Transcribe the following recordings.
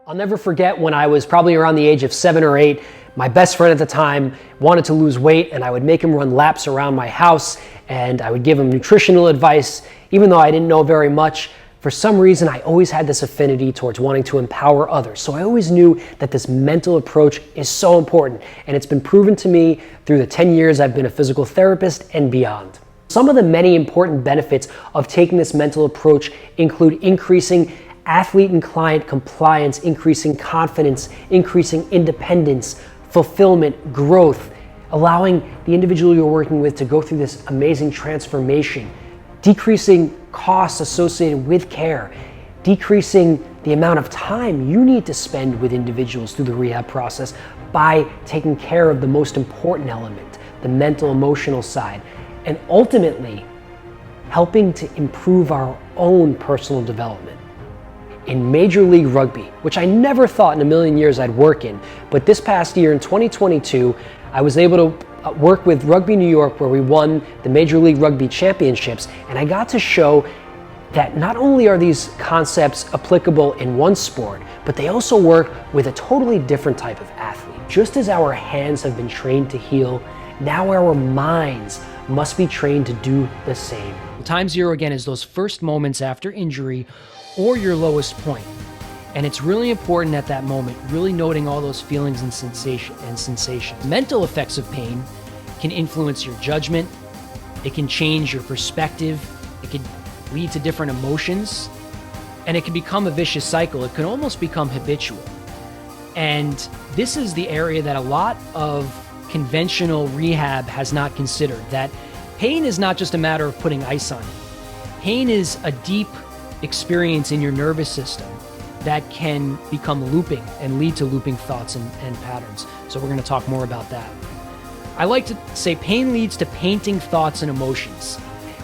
I'll never forget when I was probably around the age of 7 or 8, my best friend at the time wanted to lose weight, and I would make him run laps around my house, and I would give him nutritional advice. Even though I didn't know very much, for some reason I always had this affinity towards wanting to empower others. So I always knew that this mental approach is so important, and it's been proven to me through the 10 years I've been a physical therapist and beyond. Some of the many important benefits of taking this mental approach include increasing athlete and client compliance, increasing confidence, increasing independence, fulfillment, growth, allowing the individual you're working with to go through this amazing transformation, decreasing costs associated with care, decreasing the amount of time you need to spend with individuals through the rehab process by taking care of the most important element, the mental, emotional side, and ultimately helping to improve our own personal development. In Major League Rugby, which I never thought in a million years I'd work in, but this past year in 2022, I was able to work with Rugby New York, where we won the Major League Rugby championships, and I got to show that not only are these concepts applicable in one sport, but they also work with a totally different type of athlete. Just as our hands have been trained to heal, now our minds must be trained to do the same. Time zero, again, is those first moments after injury or your lowest point. And it's really important at that moment, really noting all those feelings and sensations. Mental effects of pain can influence your judgment. It can change your perspective. It can lead to different emotions, and it can become a vicious cycle. It can almost become habitual. And this is the area that a lot of conventional rehab has not considered, that pain is not just a matter of putting ice on it. Pain is a deep experience in your nervous system that can become looping and lead to looping thoughts and patterns. So we're going to talk more about that. I like to say pain leads to painting thoughts and emotions.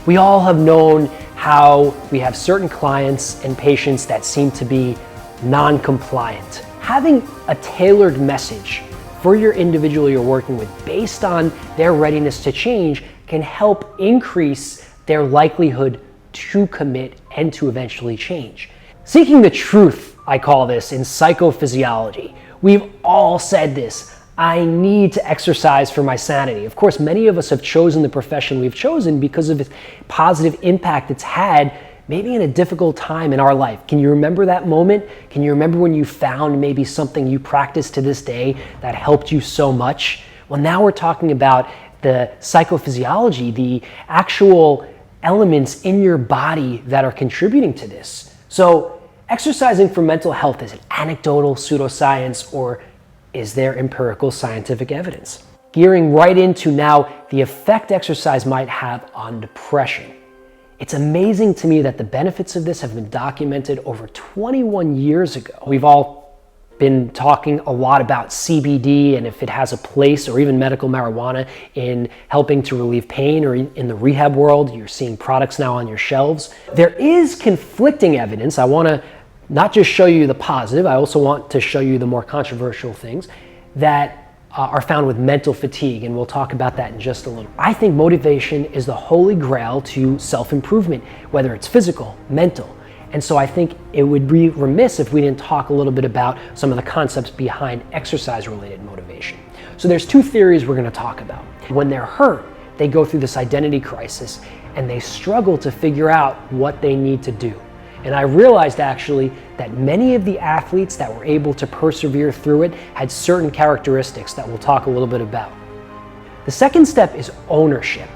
We all have known how we have certain clients and patients that seem to be non-compliant. Having a tailored message for your individual you're working with based on their readiness to change can help increase their likelihood to commit and to eventually change. Seeking the truth, I call this, in psychophysiology. We've all said this: I need to exercise for my sanity. Of course, many of us have chosen the profession we've chosen because of its positive impact it's had maybe in a difficult time in our life. Can you remember that moment? Can you remember when you found maybe something you practice to this day that helped you so much? Well, now we're talking about the psychophysiology, the actual elements in your body that are contributing to this. So exercising for mental health, is it anecdotal pseudoscience, or is there empirical scientific evidence? Gearing right into now the effect exercise might have on depression. It's amazing to me that the benefits of this have been documented over 21 years ago. We've all been talking a lot about CBD and if it has a place, or even medical marijuana, in helping to relieve pain, or in the rehab world. You're seeing products now on your shelves. There is conflicting evidence. I want to not just show you the positive, I also want to show you the more controversial things that are found with mental fatigue, and we'll talk about that in just a little. I think motivation is the holy grail to self-improvement, whether it's physical, mental. And so I think it would be remiss if we didn't talk a little bit about some of the concepts behind exercise-related motivation. So there's two theories we're going to talk about. When they're hurt, they go through this identity crisis and they struggle to figure out what they need to do. And I realized actually that many of the athletes that were able to persevere through it had certain characteristics that we'll talk a little bit about. The second step is ownership.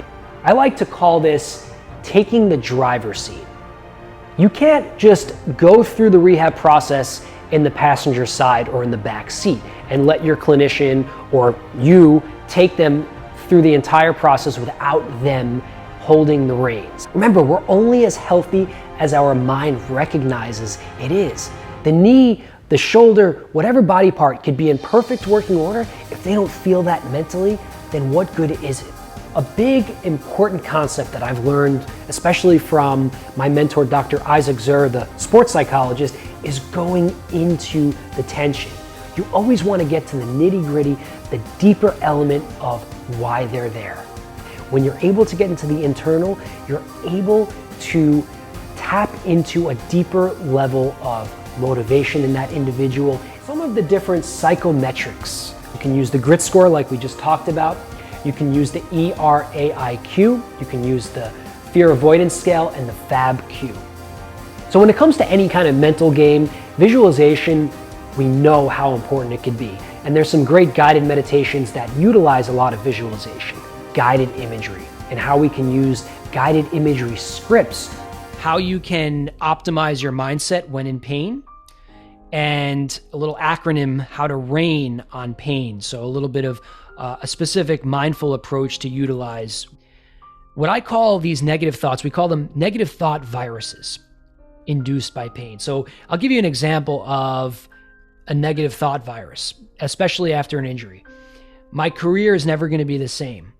I like to call this taking the driver's seat. You can't just go through the rehab process in the passenger side or in the back seat and let your clinician or you take them through the entire process without them holding the reins. Remember, we're only as healthy as our mind recognizes it is. The knee, the shoulder, whatever body part could be in perfect working order. If they don't feel that mentally, then what good is it? A big important concept that I've learned, especially from my mentor, Dr. Isaac Zur, the sports psychologist, is going into the tension. You always want to get to the nitty-gritty, the deeper element of why they're there. When you're able to get into the internal, you're able to tap into a deeper level of motivation in that individual. Some of the different psychometrics. You can use the grit score like we just talked about. You can use the ERAIQ. You can use the fear avoidance scale and the FAB-Q. So when it comes to any kind of mental game, visualization, we know how important it can be. And there's some great guided meditations that utilize a lot of visualization, guided imagery, and how we can use guided imagery scripts. How you can optimize your mindset when in pain, and a little acronym, how to rein on pain. So a little bit of a specific mindful approach to utilize what I call these negative thoughts. We call them negative thought viruses induced by pain. So I'll give you an example of a negative thought virus, especially after an injury. My career is never going to be the same.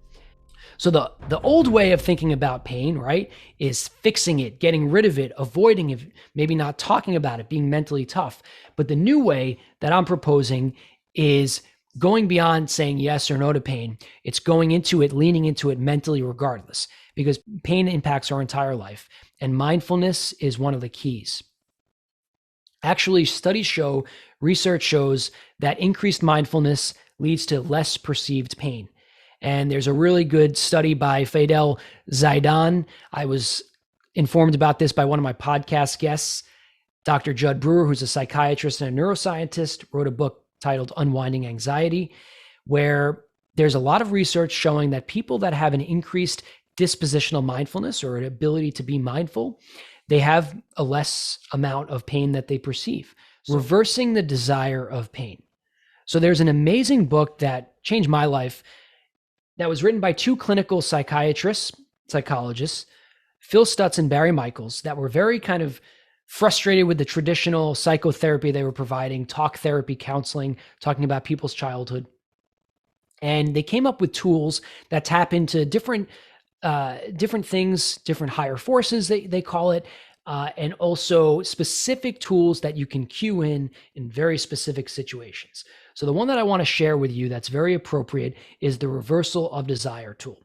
So the old way of thinking about pain, right, is fixing it, getting rid of it, avoiding it, maybe not talking about it, being mentally tough. But the new way that I'm proposing is going beyond saying yes or no to pain. It's going into it, leaning into it mentally regardless, because pain impacts our entire life. And mindfulness is one of the keys. Actually, studies show, research shows that increased mindfulness leads to less perceived pain. And there's a really good study by Fadel Zaidan. I was informed about this by one of my podcast guests, Dr. Judd Brewer, who's a psychiatrist and a neuroscientist, wrote a book titled Unwinding Anxiety, where there's a lot of research showing that people that have an increased dispositional mindfulness or an ability to be mindful, they have a less amount of pain that they perceive. Reversing the desire of pain. So there's an amazing book that changed my life that was written by two clinical psychologists, Phil Stutz and Barry Michaels, that were very kind of frustrated with the traditional psychotherapy they were providing, talk therapy, counseling, talking about people's childhood. And they came up with tools that tap into different things, different higher forces, they call it, and also specific tools that you can cue in very specific situations. So the one that I want to share with you that's very appropriate is the reversal of desire tool.